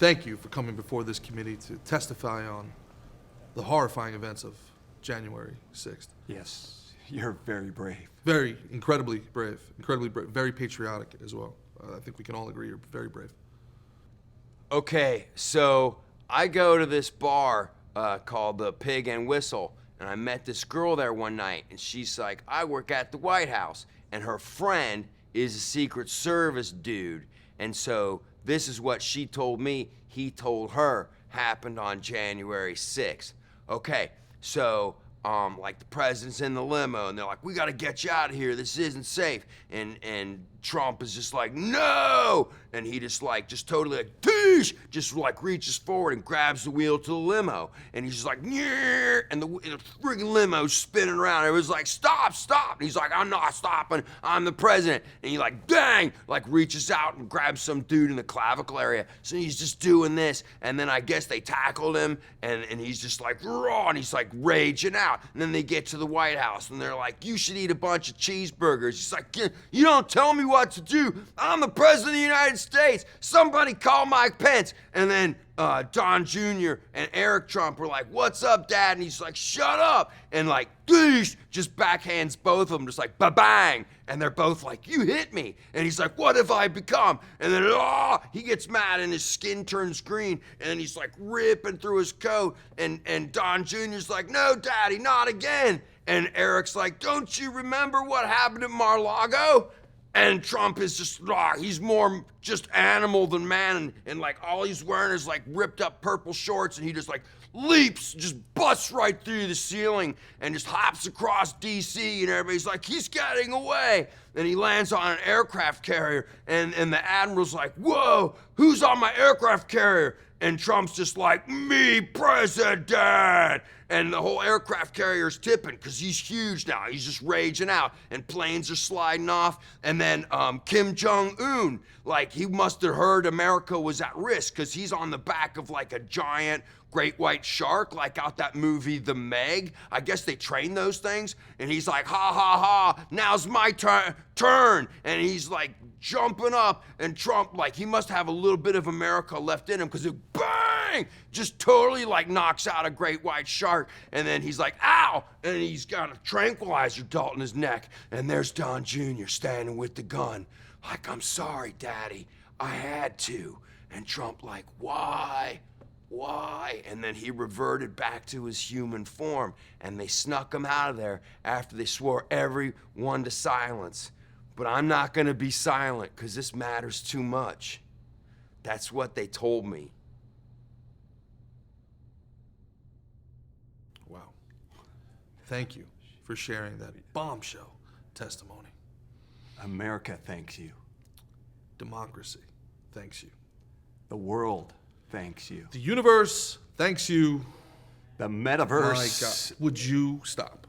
thank you for coming before this committee to testify on the horrifying events of January 6th. Yes, you're very brave. Very, incredibly brave, very patriotic as well. I think we can all agree you're very brave. Okay, so I go to this bar called the Pig and Whistle, and I met this girl there one night, and she's like, I work at the White House, and her friend is a Secret Service dude. And so this is what she told me he told her happened on January 6th. Okay, so like the president's in the limo and they're like, we gotta get you out of here, this isn't safe. And Trump is just like, no! And he just totally like, Deesh! Just like reaches forward and grabs the wheel to the limo. And he's just like, yeah! And the friggin' limo's spinning around. It was like, stop, stop! And he's like, I'm not stopping, I'm the president. And he like, dang! Like reaches out and grabs some dude in the clavicle area. So he's just doing this. And then I guess they tackled him and he's just like, raw! And he's like raging out. And then they get to the White House and they're like, you should eat a bunch of cheeseburgers. He's like, you don't tell me what to do. I'm the president of the United States. Somebody call Mike Pence. And then Don Jr. and Eric Trump were like, what's up, Dad? And he's like, shut up. And like, Deesh, just backhands both of them, just like, ba-bang. And they're both like, you hit me. And he's like, what have I become? And then, he gets mad and his skin turns green. And then he's like ripping through his coat. And Don Jr.'s like, no, Daddy, not again. And Eric's like, don't you remember what happened at Mar-a-Lago? And Trump is just, he's more just animal than man. And like all he's wearing is like ripped up purple shorts. And he just like leaps, just busts right through the ceiling and just hops across DC. And everybody's like, he's getting away. And he lands on an aircraft carrier. And the admiral's like, whoa, who's on my aircraft carrier? And Trump's just like, me, president. And the whole aircraft carrier's tipping because he's huge now. He's just raging out and planes are sliding off. And then Kim Jong-un, like he must have heard America was at risk because he's on the back of like a giant great white shark, like out that movie, The Meg. I guess they train those things. And he's like, ha, ha, ha, now's my turn. And he's like jumping up and Trump, like he must have a little bit of America left in him because it bang, just totally like knocks out a great white shark. And then he's like, ow, and he's got a tranquilizer dart in his neck. And there's Don Jr. standing with the gun. Like, I'm sorry, Daddy, I had to. And Trump like, why? Why? And then he reverted back to his human form and they snuck him out of there after they swore everyone to silence. But I'm not gonna be silent because this matters too much. That's what they told me. Wow. Thank you for sharing that bombshell testimony. America thanks you. Democracy thanks you. The world thanks you. The universe thanks you. The metaverse. My God. Would you stop?